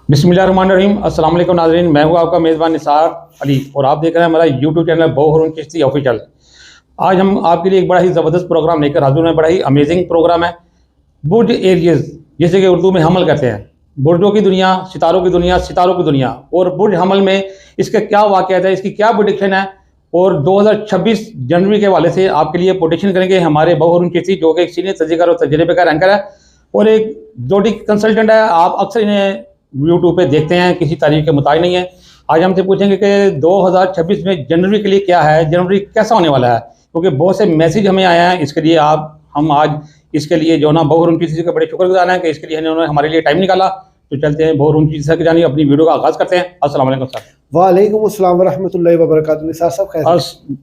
बिस्मिल्लाहिर्रहमानिर्रहीम। अस्सलाम वालेकुम नाज़रीन, मैं हूँ आपका मेज़बान निसार अली और आप देख रहे हैं हमारा यूट्यूब चैनल बो हारून चिश्ती ऑफिशियल। आज हम आपके लिए एक बड़ा ही ज़बरदस्त प्रोग्राम लेकर हाज़िर हैं। बड़ा ही अमेजिंग प्रोग्राम है। बुर्ज एरियज़, जिसे कि उर्दू में हमल कहते हैं। बुर्जों की दुनिया, सितारों की दुनिया, सितारों की दुनिया और बुर्ज हमल में इसका क्या वाक़या है, इसकी क्या प्रेडिक्शन है और 2026 जनवरी के हवाले से आपके लिए प्रेडिक्शन करेंगे हमारे बो हारून चिश्ती, जो कि एक सीनियर तजज़ियेकार और तजर्बेकार एंकर है और एक जोडिक कंसल्टेंट है। आप अक्सर इन्हें यूट्यूब पे देखते हैं, किसी तारीख के मुताबिक नहीं है। आज हमसे पूछेंगे कि 2026 में जनवरी के लिए क्या है, जनवरी कैसा होने वाला है, क्योंकि बहुत से मैसेज हमें आए हैं। इसके लिए हम आज इसके लिए जो ना बो हारून चिश्ती का बड़े शुक्रगुजार हैं कि इसके लिए इन्होंने हमारे लिए टाइम निकाला। तो चलते हैं बो हारून चिश्ती की जानिब अपनी वीडियो का आगाज़ करते हैं। अस्सलाम वालेकुम सर। वालेकुम अस्सलाम वरहमतुल्लाहि वबरकातुहू। निसार साहब खैर?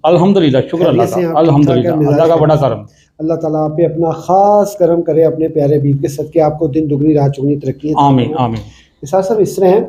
अल्हम्दुलिल्लाह, शुक्र अल्लाह का, अल्हम्दुलिल्लाह, अल्लाह का बड़ा करम। अल्लाह ताला आप पे अपना ख़ास करम करे, अपने प्यारे हबीब के सदके आपको दिन दुगनी रात चौगनी तरक्की। आमीन आमीन। निसार साहब इस तरह है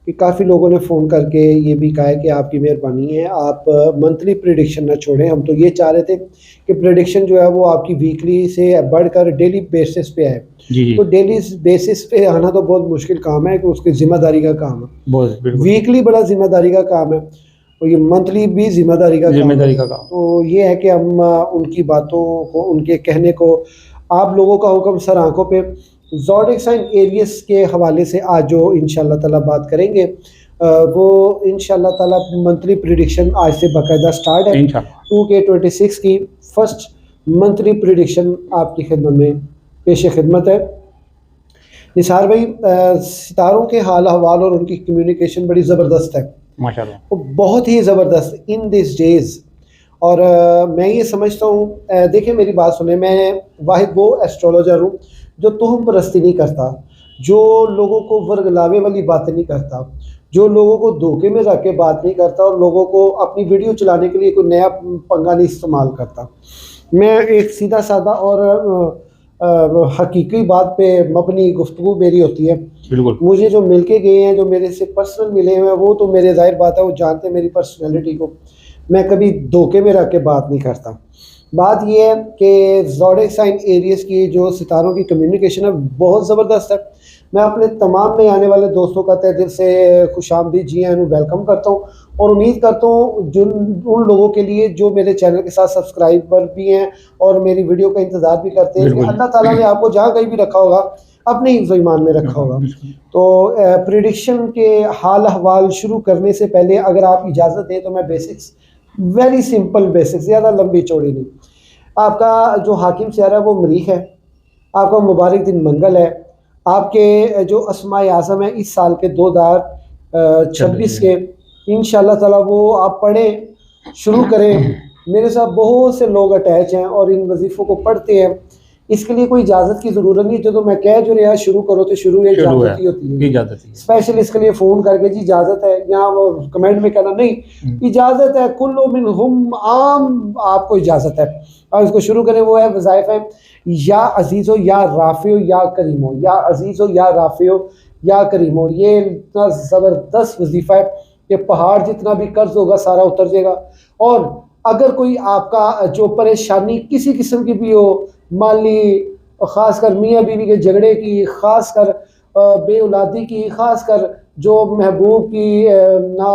कि काफ़ी लोगों ने फ़ोन करके ये भी कहा है कि आपकी मेहरबानी है, आप मंथली प्रेडिक्शन ना छोड़ें। हम तो ये चाह रहे थे कि प्रेडिक्शन जो है वो आपकी वीकली से बढ़कर डेली बेसिस पे आए। जी। तो डेली बेसिस पे आना तो बहुत मुश्किल काम है, कि उसकी ज़िम्मेदारी का काम है। वीकली बड़ा ज़िम्मेदारी का काम है और ये मंथली भी ज़िम्मेदारी का काम। तो ये है कि हम उनकी बातों को, उनके कहने को, आप लोगों का हुक्म सर आंखों पे। ज़ोडिक साइन एरियस के हवाले से आज जो इंशाल्लाह ताला बात करेंगे वो इंशाल्लाह ताला मंथली प्रेडिक्शन आज से बाकायदा स्टार्ट है। 2K26 की फर्स्ट मंथली प्रेडिक्शन आपकी खिदमत में पेश खिदमत है। निसार भाई, सितारों के हाल अहवाल और उनकी कम्युनिकेशन बड़ी ज़बरदस्त है माशाल्लाह, बहुत ही ज़बरदस्त इन दिस डेज़। और मैं ये समझता हूँ, देखिए मेरी बात सुने, मैं वाहिद वो एस्ट्रोलॉजर हूँ जो तुहम परस्ती नहीं करता, जो लोगों को वर्गलावे वाली बातें नहीं करता, जो लोगों को धोखे में रख के बात नहीं करता और लोगों को अपनी वीडियो चलाने के लिए कोई नया पंगा नहीं इस्तेमाल करता। मैं एक सीधा साधा और हकीकी बात पे मबनी गुफ्तगू मेरी होती है। बिल्कुल। मुझे जो मिल के गए हैं, जो मेरे से पर्सनल मिले हुए हैं, वो तो मेरे ज़ाहिर बात है वो जानते हैं मेरी पर्सनैलिटी को। मैं कभी धोखे में रख के बात नहीं करता। बात यह है कि ज़ोडिक साइन एरियस की जो सितारों की कम्युनिकेशन है बहुत ज़बरदस्त है। मैं अपने तमाम नए आने वाले दोस्तों का तहे दिल से खुशामदीद जी आन वेलकम करता हूँ और उम्मीद करता हूँ जो उन लोगों के लिए जो मेरे चैनल के साथ सब्सक्राइबर भी हैं और मेरी वीडियो का इंतज़ार भी करते हैं कि अल्लाह ताला ने आपको जहाँ कहीं भी रखा होगा अपने हिफ्ज़ ईमान में रखा होगा। तो प्रेडिक्शन के हाल अहवाल शुरू करने से पहले अगर आप इजाज़त दें तो मैं बेसिक्स, वेरी सिंपल बेसिक्स, ज़्यादा लंबी चौड़ी नहीं। आपका जो हाकिम सियारा है वो मरीख है, आपका मुबारक दिन मंगल है, आपके जो अस्माए आज़म है इस साल के 2026 के इंशाल्लाह ताला वो आप पढ़ें, शुरू करें। मेरे साथ बहुत से लोग अटैच हैं और इन वजीफ़ों को पढ़ते हैं। इसके लिए कोई इजाज़त की ज़रूरत नहीं, जो तो मैं कह जो रहा शुरू करो तो शुरू इजाज़त ही होती है। स्पेशल इसके लिए फ़ोन करके जी इजाज़त है, या वो कमेंट में कहना नहीं, इजाज़त है कुल्लु मिनहुम आम, आपको इजाज़त है और इसको शुरू करें। वो है वज़ाइफ है या अजीज़ो या राफ़ियो या करीमो, या अजीज़ो या राफ़ियो या करीमो। ये इतना ज़बरदस्त वजीफ़ा है कि पहाड़ जितना भी कर्ज होगा सारा उतर जाएगा। और अगर कोई आपका जो परेशानी किसी किस्म की भी हो, माली, ख़ासकर मियाँ बीवी के झगड़े की, ख़ासकर बे औलादी की, ख़ासकर जो महबूब की ना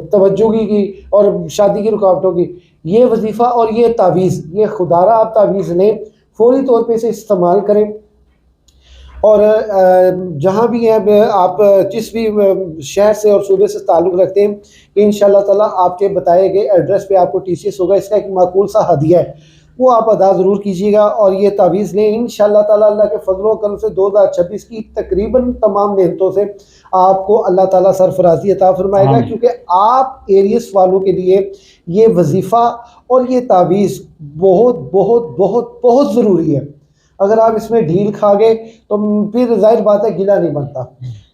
तवज्जुगी की और शादी की रुकावटों की, ये वजीफ़ा और ये तावीज़, ये खुदारा आप तावीज़ लें, फौरी तौर पे इसे इस्तेमाल करें। और जहाँ भी हैं आप, जिस भी शहर से और सूबे से ताल्लुक़ रखते हैं, इंशाल्लाह ताला आपके बताए गए एड्रेस पे आपको TCS होगा। इसका एक माकूल सा हदिया है, वो आप अदा ज़रूर कीजिएगा और ये तावीज़ लें। इंशाल्लाह ताला अल्लाह के फज़ल व करम से 2026 की तकरीबन तमाम नेमतों से आपको अल्लाह ताला सरफराज़ी अता फरमाएगा, क्योंकि आप एरियस वालों के लिए ये वजीफ़ा और ये तावीज़ बहुत बहुत बहुत बहुत ज़रूरी है। अगर आप इसमें ढील खा गए तो फिर जाहिर बात है गिला नहीं बनता।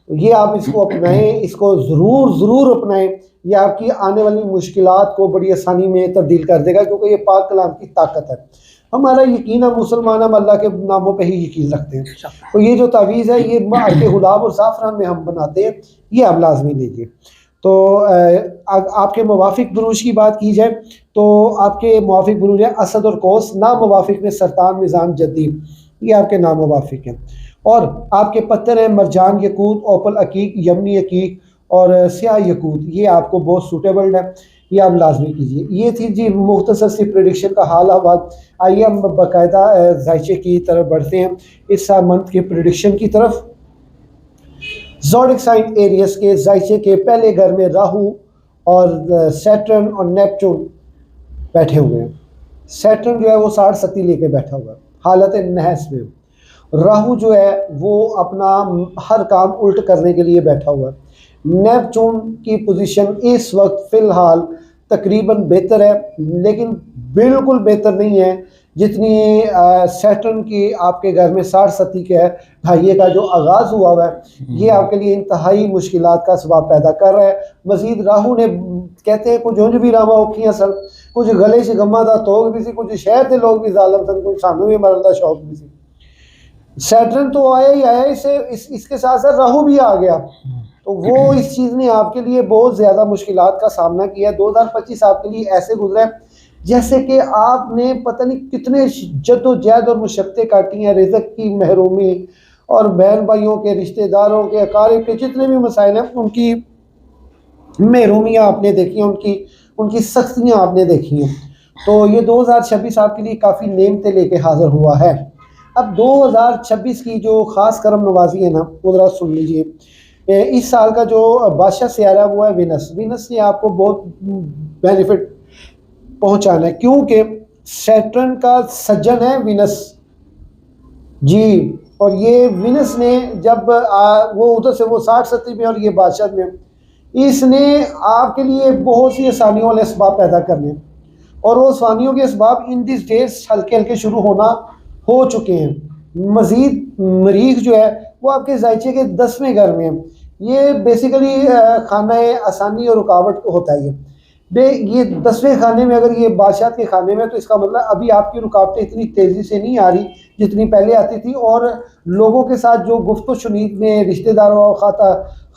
तो ये आप इसको अपनाएं, इसको ज़रूर अपनाएं। ये आपकी आने वाली मुश्किलात को बड़ी आसानी में तब्दील कर देगा, क्योंकि ये पाक कलाम की ताकत है। हमारा यकीन है, मुसलमान हम अल्लाह के नामों पे ही यकीन रखते हैं। तो ये जो तावीज़ है ये के गुलाब और साफ़रान में हम बनाते हैं, ये आप लाजमी लीजिए। तो आपके मुवाफिक बुरूज की बात की जाए तो आपके मुवाफिक बुरूज है असद और कौस, ना मुवाफिक में सरतान, निज़ाम, जद्दी, ये आपके नाम मुवाफिक हैं। और आपके पत्थर हैं मरजान यकूत, ओपल अकीक, यमनी अकीक और स्याह यकूत, ये आपको बहुत सूटेबल है, ये आप लाजमी कीजिए। ये थी जी मुख्तसर सी प्रेडिक्शन का हाल हवाल। आइए हम बाकायदा जायचे की तरफ बढ़ते हैं, इस मंथ के प्रेडिक्शन की तरफ। ज़ोडिक साइन एरियस के जायचे के पहले घर में राहु और सैटर्न और नेपच्यून बैठे हुए हैं। सैटर्न जो है वो 60 सती लेके बैठा हुआ है हालत नहस में। राहु जो है वो अपना हर काम उल्ट करने के लिए बैठा हुआ है। नेपच्यून की पोजीशन इस वक्त फ़िलहाल तकरीबन बेहतर है, लेकिन बिल्कुल बेहतर नहीं है जितनी सैटर्न की आपके घर में 60 सती के ढाइये का जो आगाज़ हुआ हुआ है, ये आपके लिए इंतहाई मुश्किलात का सबब पैदा कर रहा है। मज़ीद राहु ने कहते हैं कुछ भी रामा औखियां सन, कुछ गले से गम्मा दा तोग भी सी, कुछ शहर के लोग भी जालम सन, कुछ सानू भी मरन का शौक भी सी। सैटर्न तो आया ही आया, इसके साथ साथ राहु भी आ गया, तो वो इस चीज़ ने आपके लिए बहुत ज़्यादा मुश्किलात का सामना किया। 2025 आपके लिए ऐसे गुजरा है जैसे कि आपने पता नहीं कितने जद्दोजहद और मुशक्क़तें काटी हैं, रिज़्क़ की महरूमी और बहन भाइयों के, रिश्तेदारों के, अकारिब के जितने भी मसाइल हैं उनकी महरूमियाँ आपने देखी हैं, उनकी सख्तियाँ आपने देखी हैं। तो ये 2026 आपके लिए काफ़ी नेमतें लेके हाज़िर हुआ है। अब 2026 की जो ख़ास करम नवाजी है ना, वो ज़रा सुन लीजिए। इस साल का जो बादशाह सियारा वो है विनस। विनस ने आपको बहुत बेनिफिट पहुंचाना है, क्योंकि सैटर्न का सज्जन है विनस जी, और ये विनस ने जब वो उधर से वो 60 सती में और ये बादशाह में, इसने आपके लिए बहुत सी आसानियों वाले असबाब पैदा करने, और वो आसानियों के असबाब इन दिस डेज हल्के हल्के शुरू हो चुके हैं। मज़ीद मरीख जो है वो आपके जायचे के 10वें घर में है। ये बेसिकली खाना आसानी और रुकावट होता है। ये 10वें खाने में अगर ये बादशाह के खाने में, तो इसका मतलब अभी आपकी रुकावटें इतनी तेज़ी से नहीं आ रही जितनी पहले आती थी, और लोगों के साथ जो गुफ्त शुनीद में, रिश्तेदारों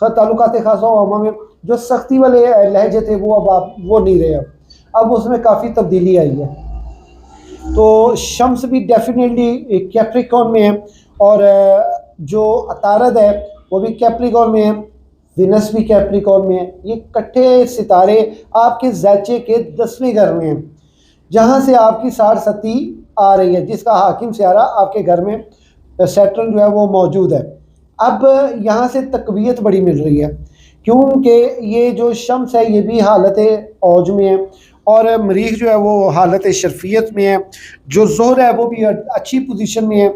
ताल्लुकात खासा अमा में जो सख्ती वाले लहजे थे वो अब आप वो नहीं रहे, अब उसमें काफ़ी तब्दीली आई है। तो शम्स भी डेफिनेटली कैप्रिकॉर्न में है, और जो अतारद है वो भी कैप्रिकॉर्न में है, विनस भी कैप्रिकॉर्न में है। ये इकट्ठे सितारे आपके ज़ायचे के 10वें घर में हैं, जहाँ से आपकी 60 सती आ रही है, जिसका हाकिम सियारा आपके घर में सैटर्न जो है वो मौजूद है। अब यहाँ से तकवीयत बड़ी मिल रही है, क्योंकि ये जो शम्स है ये भी हालत औज में है, और मरीख जो है वो हालत शर्फियत में है। जो ज़ोहर है वो भी अच्छी पोजीशन में है,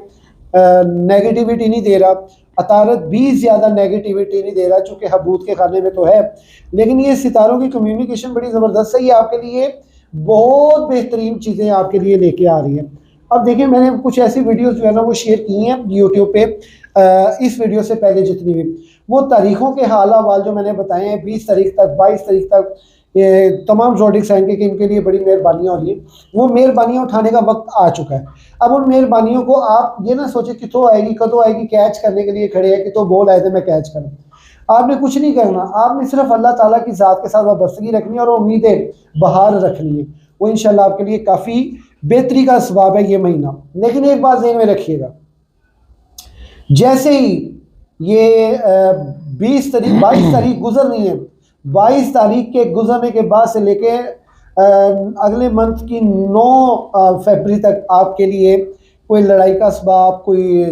नेगेटिविटी नहीं दे रहा। अतारत भी ज़्यादा नेगेटिविटी नहीं दे रहा, चूँकि हबूत के खाने में तो है, लेकिन ये सितारों की कम्युनिकेशन बड़ी ज़बरदस्त है। ये आपके लिए बहुत बेहतरीन चीज़ें आपके लिए लेके आ रही हैं। अब देखिए, मैंने कुछ ऐसी वीडियोस जो है ना वो शेयर की हैं यूट्यूब पे, इस वीडियो से पहले जितनी भी, वो तारीखों के हाल अहवाल जो मैंने बताए हैं 20 तारीख तक, 22 तारीख तक, ये तमाम ज़ोडिक साइन के इनके लिए बड़ी मेहरबानियाँ हो रही हैं। वो मेहरबानियाँ उठाने का वक्त आ चुका है। अब उन मेहरबानियों को आप ये ना सोचे कितों आएगी कदों आएगी, कैच करने के लिए खड़े हैं कि तो बोल आए थे मैं कैच करूँ। आपने कुछ नहीं करना, आपने सिर्फ अल्लाह ताला की ज़ात के साथ वाबस्तगी रखनी है और उम्मीदें बहार रखनी है। वो इंशाल्लाह आपके लिए काफ़ी बेहतरी का असबाब है ये महीना। लेकिन एक बात ज़हन में रखिएगा, जैसे ही ये 22 तारीख गुजरनी है, 22 तारीख के गुजरने के बाद से लेके अगले मंथ की 9 फरवरी तक आपके लिए कोई लड़ाई का असबाब, कोई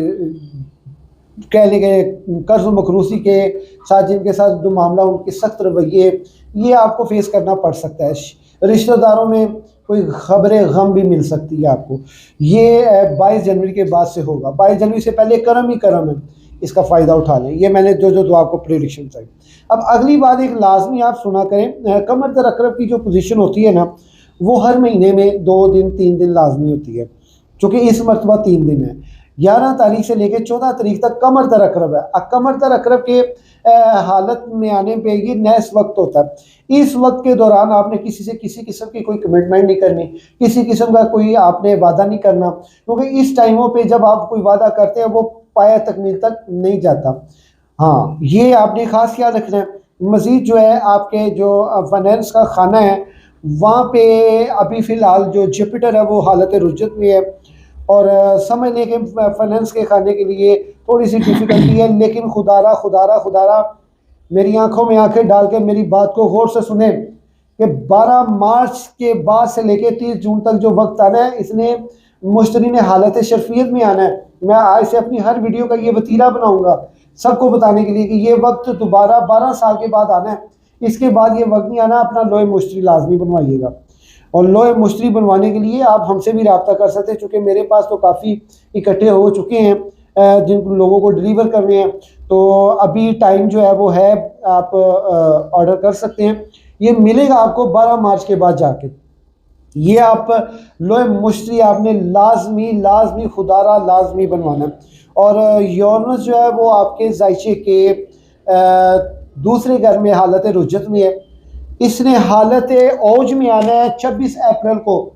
कह लेंगे कर्ज मखरूसी के साथ जिनके साथ जो मामला उनके सख्त रवैये, ये आपको फेस करना पड़ सकता है। रिश्तेदारों में कोई खबरें गम भी मिल सकती है आपको। ये 22 जनवरी के बाद से होगा। 22 जनवरी से पहले करम ही करम है, इसका फ़ायदा उठा लें। ये मैंने जो आपको प्रेडिक्शन चाहिए। अब अगली बात एक लाजमी आप सुना करें, कमर दर अकरब की जो पोजीशन होती है ना, वो हर महीने में 2 दिन 3 दिन लाजमी होती है, चूँकि इस मरतबा 3 दिन है। 11 तारीख से लेकर 14 तारीख तक कमर दर अकरब है। अब कमर दर अकरब के हालत में आने पे ये नैस वक्त होता है। इस वक्त के दौरान आपने किसी से किसी किस्म की कोई कमिटमेंट नहीं करनी, किसी किस्म का कोई आपने वादा नहीं करना, क्योंकि इस टाइमों पे जब आप कोई वादा करते हैं वो पाया तकमील तक नहीं जाता। हाँ, ये आपने ख़ास ख्याल रखना है। मज़ीद जो है आपके जो फाइनेंस का खाना है, वहाँ पे अभी फ़िलहाल जो जुपिटर है वो हालत रुजत में है, और समझ लें कि फाइनेंस के खाने के लिए थोड़ी सी डिफ़िकल्टी है, लेकिन खुदारा मेरी आंखों में आंखें डाल के मेरी बात को गौर से सुने कि 12 मार्च के बाद से लेके 30 जून तक जो वक्त आना है, इसने मुश्तरी ने हालत शर्फियत में आना है। मैं आज से अपनी हर वीडियो का ये वतीरा बनाऊंगा सबको बताने के लिए कि ये वक्त दोबारा 12 साल के बाद आना है। इसके बाद ये वक्त नहीं आना। अपना लोहे मुश्तरी लाजमी बनवाइएगा, और लोहे मुश्तरी बनवाने के लिए आप हमसे भी रब्ता कर सकते हैं, चूँकि मेरे पास तो काफ़ी इकट्ठे हो चुके हैं जिन लोगों को डिलीवर करने हैं। तो अभी टाइम जो है वो है, आप ऑर्डर कर सकते हैं। ये मिलेगा आपको 12 मार्च के बाद जाके। ये आप लोहे मुश्तरी आपने लाजमी खुदारा लाजमी बनवाना है। और यूरनस जो है वो आपके जायचे के दूसरे घर में हालत रुजत में है। इसने हालत औज में आना है 26 अप्रैल को,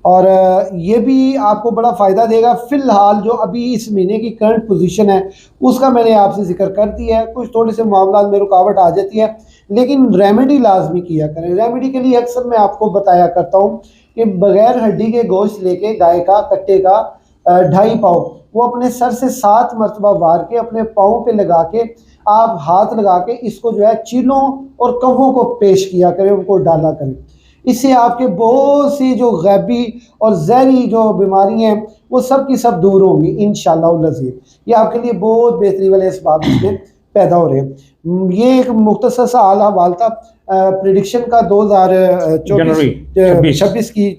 और ये भी आपको बड़ा फ़ायदा देगा। फ़िलहाल जो अभी इस महीने की करंट पोजीशन है उसका मैंने आपसे जिक्र कर दिया है। कुछ थोड़े से मामला में रुकावट आ जाती है, लेकिन रेमेडी लाजमी किया करें। रेमेडी के लिए अक्सर मैं आपको बताया करता हूँ कि बग़ैर हड्डी के गोश्त लेके गाय का कट्टे का 2.5 पाव वो अपने सर से 7 मरतबा वार के अपने पाँव पे लगा के आप हाथ लगा के इसको जो है चीलों और कव्वों को पेश किया करें, उनको डाला करें। इससे आपके बहुत सी जो गैबी और जहरी जो बीमारियां हैं वो सब की सब दूर होंगी इंशाअल्लाह अज़ीज़। ये आपके लिए बहुत बेहतरी वाले इसबाब इसमें पैदा हो रहे हैं। ये एक मुख्तसर सा हाल हवाल था प्रिडिक्शन का 2026 की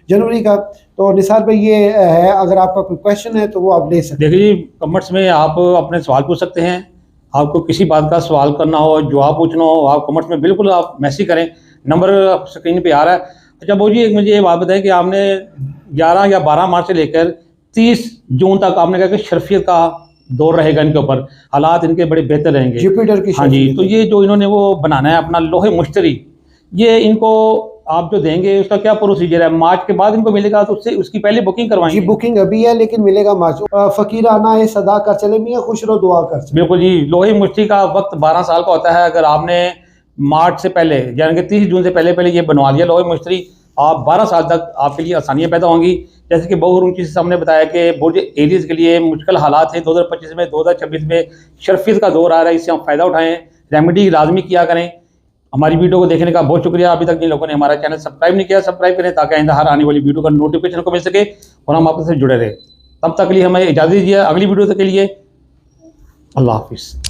जनवरी का। तो निसार भाई ये है, अगर आपका कोई क्वेश्चन है तो वो आप ले सकते हैं। देखिए जी, कमेंट्स में आप अपने सवाल पूछ सकते हैं। आपको किसी बात का सवाल करना हो, जवाब पूछना हो, आप कमेंट्स में बिल्कुल आप मैसेज करें। नंबर स्क्रीन पे आ रहा है। अच्छा वो जी, एक मुझे ये बात बताएं कि आपने 11 या 12 मार्च से लेकर 30 जून तक आपने कहा कि शर्फियत का दौर रहेगा, इनके ऊपर हालात इनके बड़े बेहतर रहेंगे, जुपिटर की। हाँ जी। तो ये जो इन्होंने वो बनाना है अपना लोहे मुश्तरी, ये इनको आप जो देंगे उसका क्या प्रोसीजर है? मार्च के बाद इनको मिलेगा तो उससे उसकी पहले बुकिंग करवाएंगे? जी बुकिंग अभी है, लेकिन मिलेगा मार्च। फकीराना ये सदा कर चले मियां, खुश रहो दुआ कर चले। बिल्कुल जी। लोहे मुश्तरी का वक्त 12 साल का होता है। अगर आपने मार्च से पहले यानी कि 30 जून से पहले ये बनवा लिया लोहे मुश्तरी, आप 12 साल तक आपके लिए आसानियाँ पैदा होंगी। जैसे कि बहुत उनकी सामने बताया कि बुर्ज एरीज के लिए मुश्किल हालात हैं 2025 में, 2026 में शर्फियत का दौर आ रहा है, इससे हम फ़ायदा उठाएं, रेमेडी लाजमी किया करें। हमारी वीडियो को देखने का बहुत शुक्रिया। अभी तक जिन लोगों ने हमारा चैनल सब्सक्राइब नहीं किया, सब्सक्राइब करें ताकि आइंदा हर आने वाली वीडियो का नोटिफिकेशन को मिल सके और हम आपसे जुड़े रहे। तब तक के लिए हमें इजाज़त दीजिए। अगली वीडियो तक के लिए अल्लाह हाफिज़।